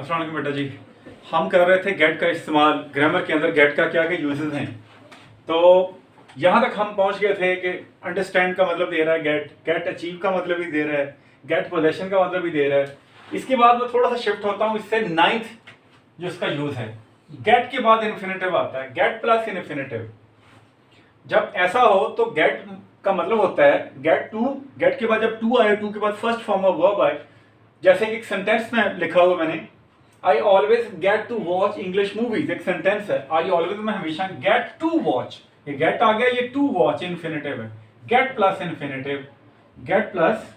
अस्सलाम वालेकुम बेटा जी। हम कर रहे थे गेट का इस्तेमाल, ग्रामर के अंदर गेट का क्या क्या यूजेस हैं। तो यहाँ तक हम पहुँच गए थे कि अंडरस्टैंड का मतलब दे रहा है गेट, गेट अचीव का मतलब भी दे रहा है, गेट पोजेशन का मतलब भी दे रहा है। इसके बाद मैं थोड़ा सा शिफ्ट होता हूँ इससे, नाइन्थ जो इसका यूज है, गेट के बाद इन्फिनेटिव आता है, गेट प्लस इन्फिनेटिव। जब ऐसा हो तो गेट का मतलब होता है गेट टू, गेट के बाद जब टू आए, टू के बाद फर्स्ट फॉर्म ऑफ वर्ब आए। जैसे कि एक सेंटेंस में लिखा हुआ मैंने, I always get to watch English movies, एक सेंटेंस है, आई ऑलवेज में हमेशा गेट टू वॉच, ये गेट आ गया, ये टू वॉच इन्फिनेटिव है, get plus infinitive, get plus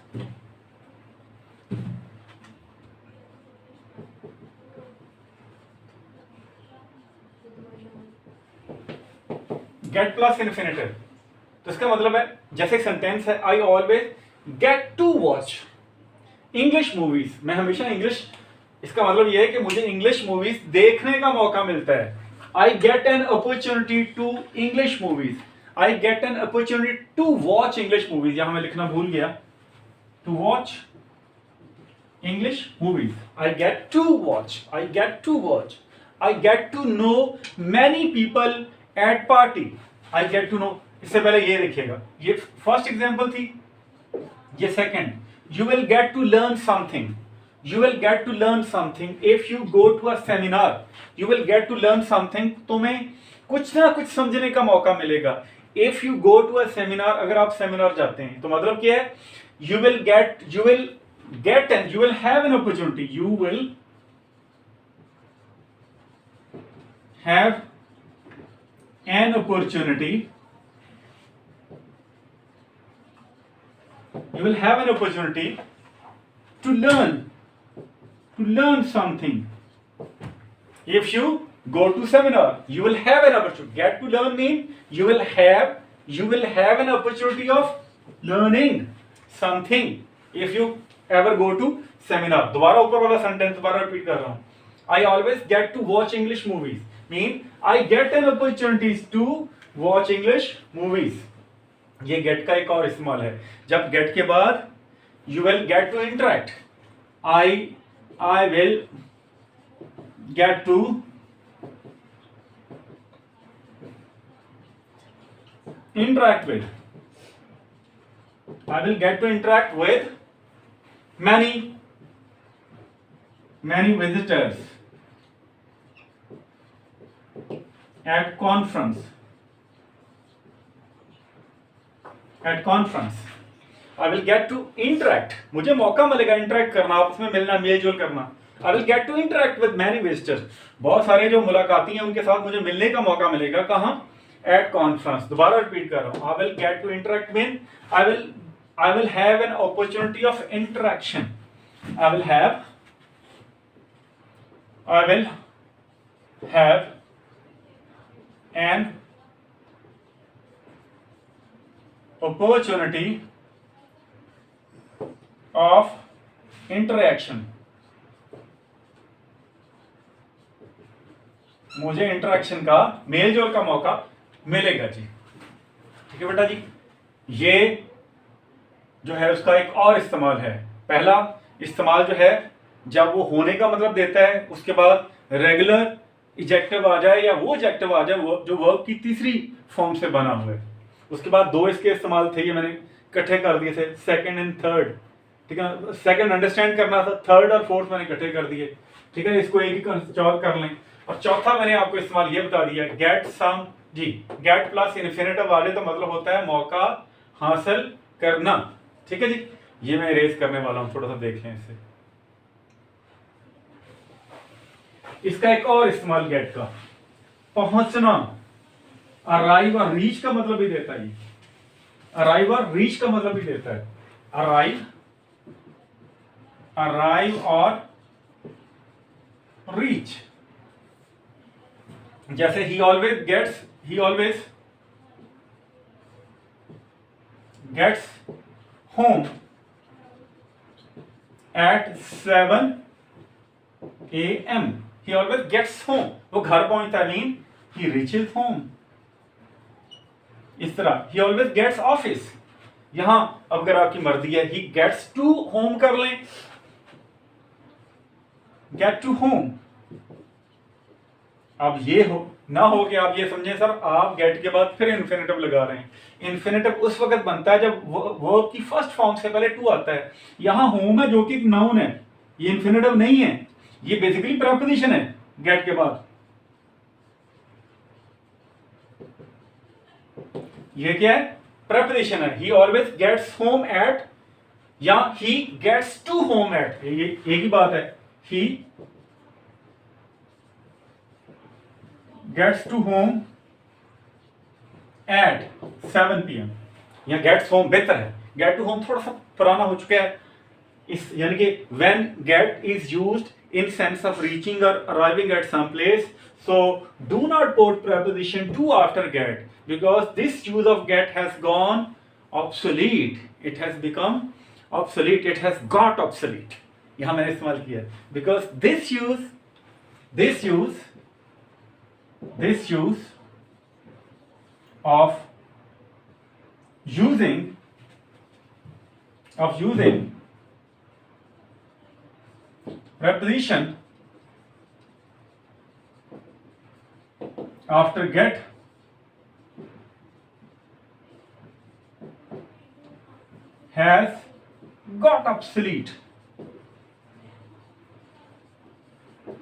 get plus infinitive. तो इसका मतलब है जैसे सेंटेंस है, I always get to watch English movies, मैं हमेशा इंग्लिश, इसका मतलब यह है कि मुझे इंग्लिश मूवीज देखने का मौका मिलता है। I get an opportunity to English movies, I get an opportunity to watch English movies, यहां मैं लिखना भूल गया, to watch English movies, I get to watch, I get to watch, I get to know many people at party, I get to know. इससे पहले ये देखिएगा, ये फर्स्ट एग्जांपल थी, ये second, you will get to learn something, you will get to learn something if you go to a seminar, you will get to learn something, तुम्हें कुछ ना कुछ समझने का मौका मिलेगा। if you go to a seminar, अगर आप सेमिनार जाते हैं तो मतलब क्या है, you will get and you will have an opportunity, you will have an opportunity, you will have an opportunity to learn something if you go to seminar, you will have an opportunity, get to learn mean you will have an opportunity of learning something if you ever go to seminar। दोबारा ऊपर वाला sentence दोबारा repeat कर रहा हूं, I always get to watch English movies mean I get an opportunities to watch English movies। ये get का एक और इस्तेमाल है, जब गेट के बाद you will get to interact, I will get to interact with, I will get to interact with many visitors at conference, at conference, I will get to interact, मुझे मौका मिलेगा इंटरेक्ट करना, आपस में मिलना, मेलजोल करना। I will get to interact with many visitors, बहुत सारे जो मुलाकाती हैं उनके साथ मुझे मिलने का मौका मिलेगा। कहाँ? At conference। दोबारा रिपीट कर रहा हूँ, I will get to interact mean I will have an opportunity of interaction, I will have an opportunity of interaction, मुझे इंटरेक्शन का, मेल जोल का मौका मिलेगा जी। ठीक है बेटा जी, ये जो है उसका एक और इस्तेमाल है। पहला इस्तेमाल जो है जब वो होने का मतलब देता है, उसके बाद रेगुलर इजेक्टिव आ जाए या वो इजेक्टिव आ जाए वो जो वर्ब की तीसरी फॉर्म से बना हुआ है। उसके बाद दो इसके इस्तेमाल थे, ये मैंने इकट्ठे कर दिए थे, सेकंड एंड थर्ड। ठीक है, सेकंड अंडरस्टैंड करना था, थर्ड और फोर्थ मैंने इकट्ठे कर दिए। ठीक है, इसको एक ही सॉल्व कर लें। और चौथा मैंने आपको इस्तेमाल ये बता दिया, गेट सम जी, गेट प्लस इन्फिनेटिव वाले तो मतलब होता है मौका हासिल करना। ठीक है जी, ये मैं इरेज करने वाला हूं, थोड़ा सा देख लें इसे। इसका एक और इस्तेमाल गेट का, पहुंचना, अराइव और रीच का मतलब भी देता है, अराइव और रीच का मतलब भी देता है, अराइव और रीच। जैसे he always gets home at 7 a.m. he always gets home, वो घर पहुंचता है, मीन he reaches home। इस तरह he always gets office, यहां अगर आपकी मर्जी है he gets to home कर लें, गेट टू होम। अब ये हो ना हो कि आप ये समझें सर आप गेट के बाद फिर इन्फिनेटिव लगा रहे हैं। इन्फिनेटिव उस वक्त बनता है जब वर्ब की फर्स्ट फॉर्म से पहले टू आता है। यहां होम है जो कि एक नाउन है, ये इन्फिनेटिव नहीं है, ये बेसिकली प्रेपोजिशन है गेट के बाद। ये क्या है? प्रेपोजिशन है। He always gets home at या he gets to home at, ये एक ही बात है। He gets to home at 7 PM। यहाँ गेट्स होम बेहतर है, गेट टू होम थोड़ा सा पुराना हो चुका है। इस यानी कि when get is used in sense of reaching और arriving at some place, so do not put preposition to after get because this use of get has gone obsolete. It has become obsolete. It has got obsolete. यहां मैंने इस्तेमाल किया because this use of using preposition after get has got obsolete।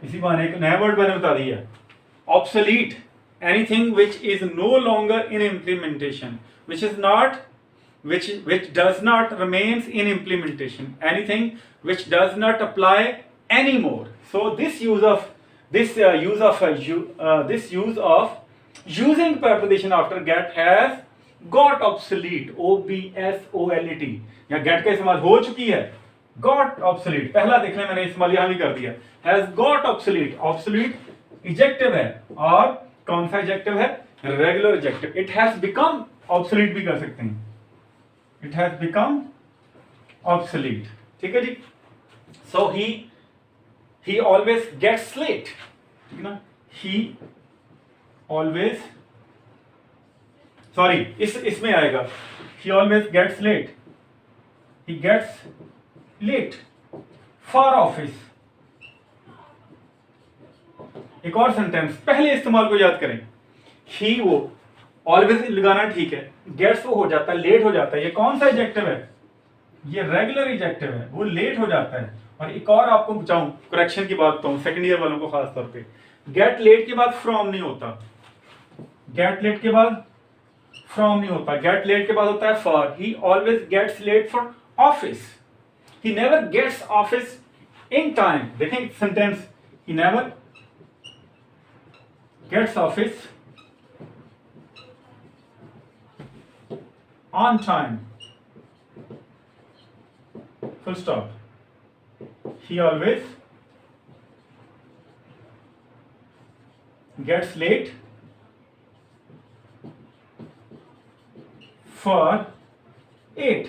इसी बहाने एक नया word मैंने बता दिया, obsolete, anything which is no longer in implementation, which does not remains in implementation, anything which does not apply anymore. So this use of using preposition after get has got obsolete, OBSOLET। या get का इस्तेमाल हो चुकी है, got obsolete पहला देख लें, मैंने इस्तेमाल यहां भी कर दिया। has got obsolete, obsolete adjective है और कौन सा एडजेक्टिव है? Regular adjective. it has become obsolete भी कर सकते हैं, it has become obsolete। ठीक है जी। so he always gets late, ठीक है ना। he always, सॉरी इसमें आएगा he always gets late, he gets late for office। एक और सेंटेंस, पहले इस्तेमाल को याद करें। ही वो ऑलवेज लगाना ठीक है, गेट्स वो हो जाता है, लेट हो जाता है। ये कौन सा एडजेक्टिव है? ये रेगुलर एडजेक्टिव है, वो लेट हो जाता है। और एक और आपको बचाऊं, करेक्शन की बात बताऊं सेकंड ईयर वालों को खास तौर पे, गेट लेट के बाद फ्रॉम नहीं होता, गेट लेट के बाद फ्रॉम नहीं होता, गेट लेट के बाद होता है for. He always gets late for office, he never gets office in time. देखें sentence, he never gets office on time, full stop। he always gets late for 8।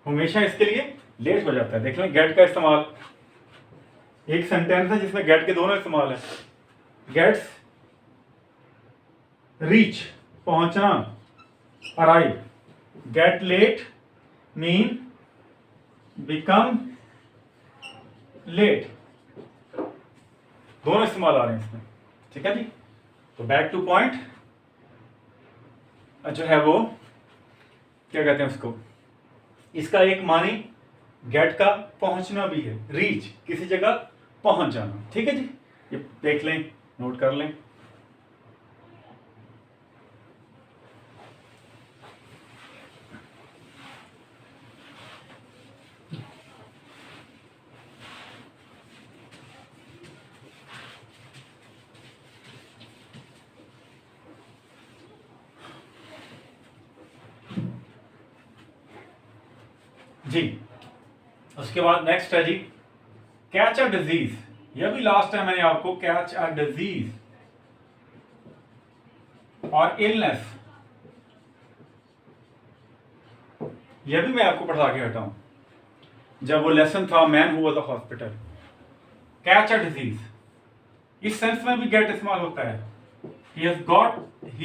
हमेशा इसके लिए लेट हो जाता है। देख लें गेट का इस्तेमाल, एक सेंटेंस है जिसमें गेट के दोनों इस्तेमाल है। गेट्स रीच पहुंचना, arrive. Get late mean become late, दोनों इस्तेमाल आ रहे हैं इसमें। ठीक है जी। तो बैक टू पॉइंट जो है वो क्या कहते हैं उसको, इसका एक मानी गेट का पहुंचना भी है, रीच किसी जगह पहुंच जाना। ठीक है जी, ये देख लें, नोट कर लें। जी उसके बाद नेक्स्ट है जी कैच अ डिजीज। यह भी लास्ट टाइम मैंने आपको कैच अ डिजीज और इलनेस, यह भी मैं आपको पढ़ा के हटा हूं जब वो लेसन था man who was the hospital. Catch a disease इस सेंस में भी गेट इस्तेमाल होता है। he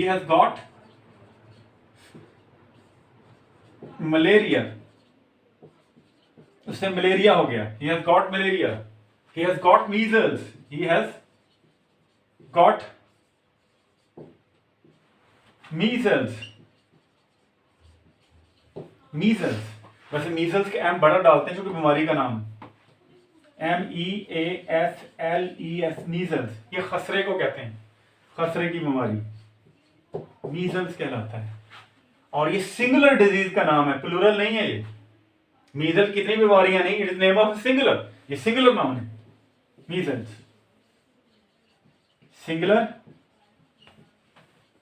has got malaria, उससे मलेरिया हो गया, he has got malaria, he has got measles, he has got measles, measles। वैसे मीजल्स के एम बड़ा डालते हैं क्योंकि बीमारी का नाम MEASLES, मीजल्स। ये खसरे को कहते हैं, खसरे की बीमारी मीजल्स कहलाता है। और ये सिंगुलर डिजीज का नाम है, प्लूरल नहीं है ये। मीजल कितनी बीमारियां नहीं, it is name of singular, ये सिंगुलर नाउन है measles, singular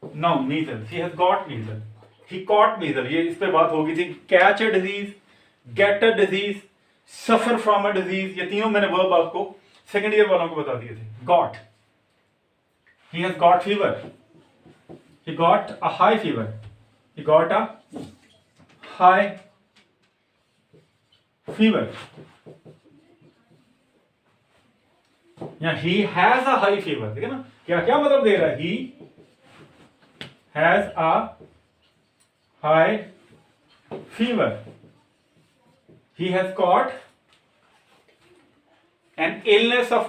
noun measles. He has got measle, he caught measle, ये इस पे बात होगी थी। Catch a disease, get a disease, suffer from a disease, ये तीनों मैंने वर्ब आपको सेकंड ईयर वालों को बता दिए थे। Got, he has got fever, he got a high fever, he got a high fever, या he has a high fever, ठीक है ना। क्या क्या मतलब दे रहा है, he has a high fever, he has got an illness of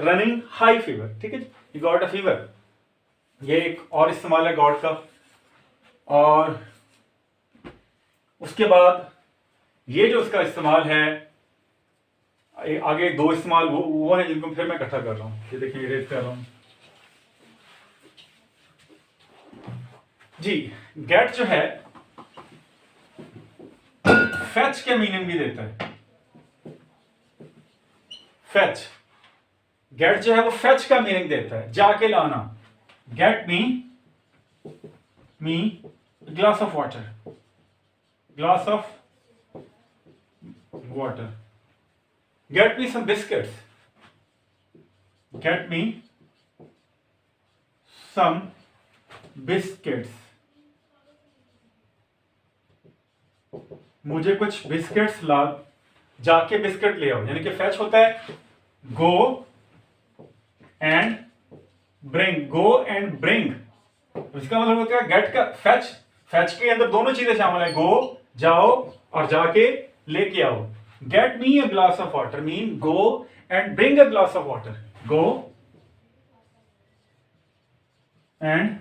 running high fever, ठीक है जी, he got a fever। ये एक और इस्तेमाल है गॉड का। और उसके बाद ये जो उसका इस्तेमाल है, आगे दो इस्तेमाल वो है जिनको फिर मैं इकट्ठा कर रहा हूं। ये देखिए इरेज कर रहा हूं जी। गेट जो है फेच के मीनिंग भी देता है, फेच। गेट जो है वो फेच का मीनिंग देता है, जाके लाना। Get me a glass of water, glass of water. Get me some biscuits, get me some biscuits। मुझे कुछ बिस्किट्स ला, जाके बिस्किट ले आओ, यानी कि फैच होता है गो and bring, go and bring. इसका मतलब होता है गेट का फैच, फैच के अंदर दोनों चीजें शामिल है, गो जाओ और जाके लेके आओ। Get me a glass of water mean go and bring a glass of water, go and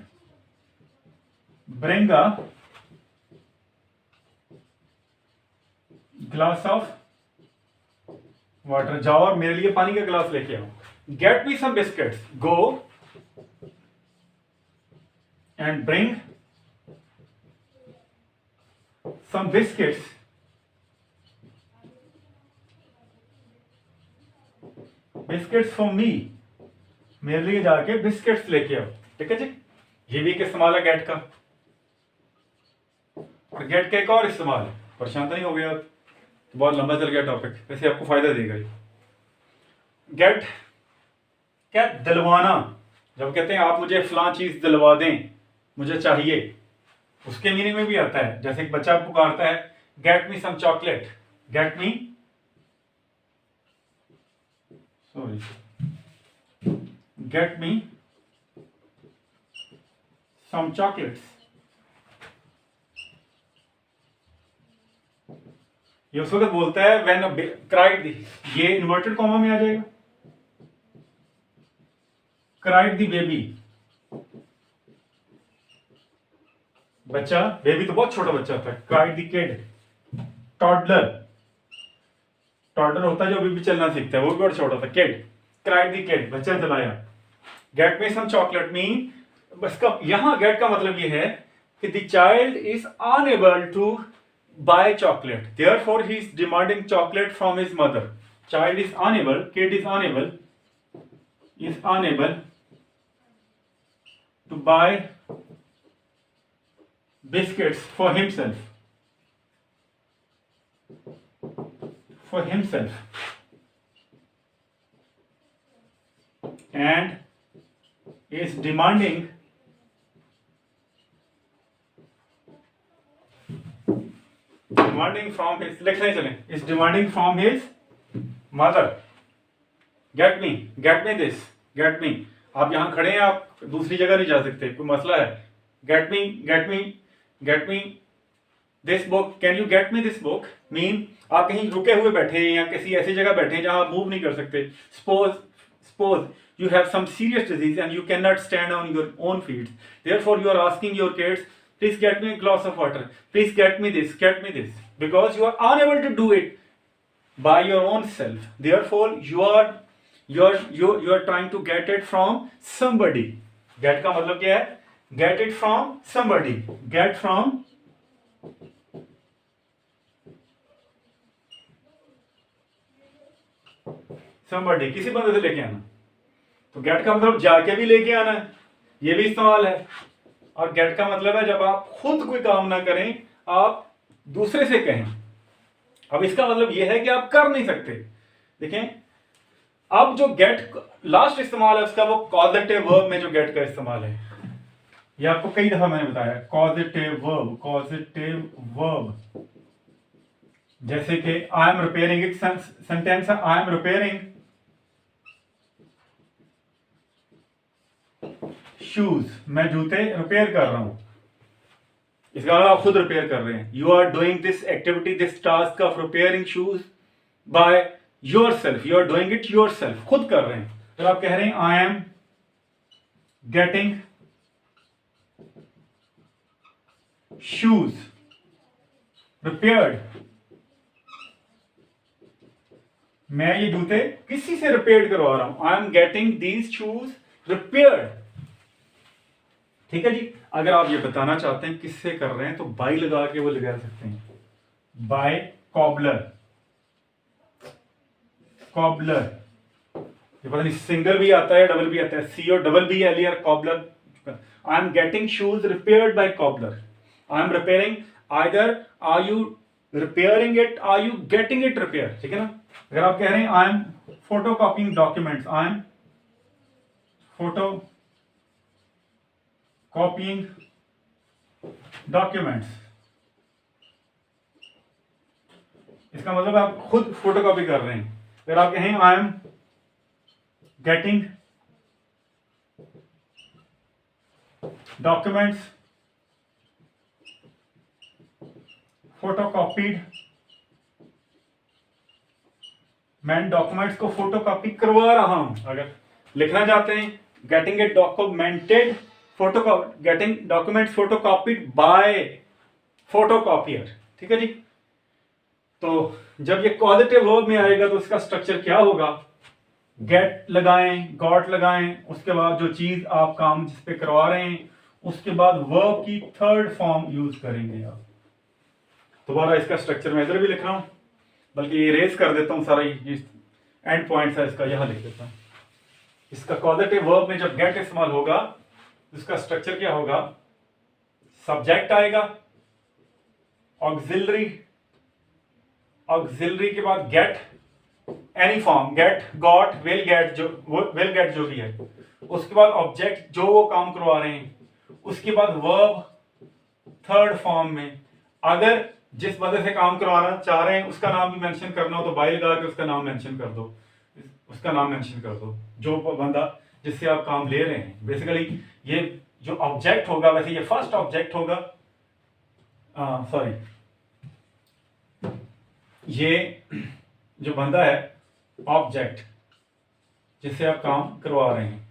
bring a glass of water, जाओ और मेरे लिए पानी का ग्लास लेके आओ। Get me some biscuits, go and bring some biscuits, biscuits for me, मेरे लिए जाके बिस्किट्स लेके आओ, ठीक है जी। ये भी एक इस्तेमाल है गेट का। और गेट का एक और इस्तेमाल है, परेशान तो नहीं हो गया आप, तो बहुत लंबा चल गया टॉपिक, वैसे आपको फायदा देगा ये। गेट क्या, दिलवाना। जब कहते हैं आप मुझे फलां चीज दिलवा दें, मुझे चाहिए, उसके मीनिंग में भी आता है। जैसे एक बच्चा पुकारता है get me some chocolate, get me, sorry, get me some chocolates. ये उस वक्त बोलता है व्हेन क्राइड दी, ये इन्वर्टेड कॉमा में आ जाएगा, क्राइड दी बेबी, बच्चा, बेबी तो बहुत छोटा बच्चा होता है, क्राइड दी किड, टॉडलर, टॉडलर होता है जो अभी भी चलना सीखता है, वो भी बहुत छोटा था, किड, क्राइड दी किड, बच्चा चलाया। Get me some chocolate mean, बस का यहां गेट का मतलब ये है कि the child is unable to buy chocolate, therefore he is demanding chocolate from his mother. Child is unable, kid is unable to buy biscuits for himself, and is demanding from his, लिखने चलें, is demanding from his mother, get me this, get me। आप यहां खड़े हैं, आप दूसरी जगह नहीं जा सकते, कोई मसला है, get me this book, can you get me this book mean आप कहीं रुके हुए बैठे हैं या किसी ऐसी जगह बैठे हैं जहां आप मूव नहीं कर सकते. Suppose you have some serious disease and you cannot stand on your own feet, therefore you are asking your kids, please get me a glass of water, please get me this, because you are unable to do it by your own self, therefore you are trying to get it from somebody. Get का मतलब क्या है? Get it from somebody, get from somebody, किसी बंदे से लेके आना. तो गेट का मतलब जाके भी लेके आना है, ये भी इस्तेमाल है. और गेट का मतलब है जब आप खुद कोई काम ना करें, आप दूसरे से कहें. अब इसका मतलब यह है कि आप कर नहीं सकते. देखें, अब जो गेट लास्ट इस्तेमाल है उसका, वो कॉजेटिव वर्ब में जो गेट का इस्तेमाल है, ये आपको कई दफा मैंने बताया. कॉजेटिव वर्ब जैसे कि आई एम रिपेयरिंग, एक सेंटेंस है आई एम रिपेयरिंग शूज, मैं जूते रिपेयर कर रहा हूं. इसका मतलब आप खुद रिपेयर कर रहे हैं. You are doing this activity, this task of repairing shoes by yourself, you are doing it yourself, खुद कर रहे हैं. तो आप कह रहे हैं I am getting shoes repaired, मैं ये जूते किसी से रिपेयर करवा रहा हूं. I am getting these shoes repaired. ठीक है जी. अगर आप ये बताना चाहते हैं किससे कर रहे हैं तो बाय लगा के वो लगा सकते हैं. बाय कॉबलर, ये पता नहीं सिंगल भी आता है डबल भी आता है, सी और double B L R cobbler. I am getting shoes repaired by cobbler. I am repairing, either are you repairing it, are you getting it repair. ठीक है ना. अगर आप कह रहे हैं I am photocopying documents, I am photocopying documents, इसका मतलब आप खुद फोटोकॉपी कर रहे हैं. अगर आप कहें आई एम गेटिंग डॉक्यूमेंट्स फोटोकॉपीड, मैं डॉक्यूमेंट्स को फोटोकॉपी करवा रहा हूं. अगर लिखना चाहते हैं getting it documented getting documents photocopied by photocopier. ठीक है जी. तो जब ये कॉजेटिव वर्ब में आएगा तो इसका स्ट्रक्चर क्या होगा? गेट लगाएं, गॉट लगाएं, उसके बाद जो चीज आप काम जिस पे करवा रहे हैं उसके बाद वर्ब की थर्ड फॉर्म यूज करेंगे आप. दोबारा इसका स्ट्रक्चर मैं इधर भी लिख रहा हूं, बल्कि इरेज कर देता हूं सारा, ये एंड पॉइंट है इसका, यहां लिख देता हूं. इसका कॉजेटिव वर्ब में जब गेट इस्तेमाल होगा इसका स्ट्रक्चर क्या होगा? सब्जेक्ट आएगा, ऑक्सिलरी के बाद get, any form, get, got, will get, जो भी है, उसके बाद ऑब्जेक्ट जो वो काम करवा रहे हैं, उसके बाद वर्ब थर्ड फॉर्म में. अगर जिस बंदे से काम करवाना चाह रहे हैं उसका नाम भी मेंशन करना हो तो बाय लगा के उसका नाम मेंशन कर दो, जो बंदा जिससे आप काम ले रहे हैं. बेसिकली ये जो ऑब्जेक्ट होगा, वैसे ये फर्स्ट ऑब्जेक्ट होगा, सॉरी, ये जो बंदा है ऑब्जेक्ट जिससे आप काम करवा रहे हैं.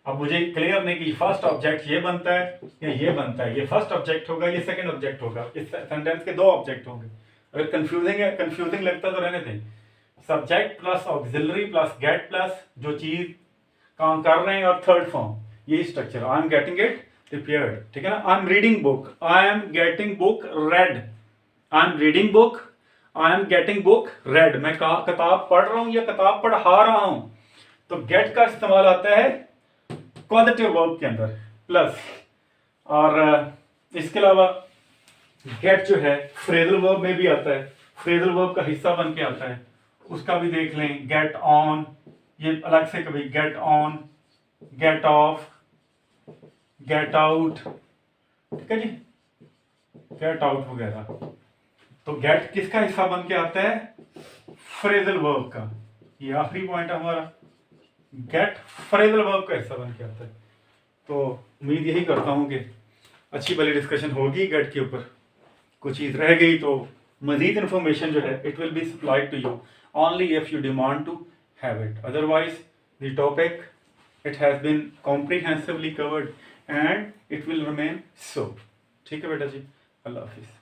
अब मुझे क्लियर नहीं कि फर्स्ट ऑब्जेक्ट ये बनता है या ये बनता है, ये फर्स्ट ऑब्जेक्ट होगा, ये सेकंड ऑब्जेक्ट होगा, इस सेंटेंस के दो ऑब्जेक्ट होंगे. अगर कंफ्यूजिंग लगता तो रहने दें. Subject plus auxiliary plus get plus जो चीज काम कर रहे हैं और थर्ड फॉर्म, यही structure. I am getting it repaired. ठीक है ना. I am reading book, I am getting book red. I am reading book, I am getting book red. मैं किताब पढ़ रहा हूं या किताब पढ़ा रहा हूं. तो गेट का इस्तेमाल आता है कॉजेटिव वर्ब के अंदर प्लस. और इसके अलावा गेट जो है फ्रेजल वर्ब में भी आता है, फ्रेजल वर्ब का हिस्सा बन के आता है, उसका भी देख लें. गेट ऑन, ये अलग से कभी get on, get off, get out. ठीक है जी. गेट आउट वगैरह. तो गेट किसका हिस्सा बन के आता है? फ्रेजल वर्ब का. ये आखिरी पॉइंट है हमारा, गेट फ्रेजल वर्ब का हिस्सा बन के आता है. तो उम्मीद यही करता हूं कि अच्छी भली डिस्कशन होगी गेट के ऊपर. कुछ चीज़ रह गई तो मज़ीद इन्फॉर्मेशन जो है it will be supplied to you only if you demand to have it, otherwise the topic it has been comprehensively covered and it will remain so. ठीक है बेटा जी, अल्लाह हाफिज़।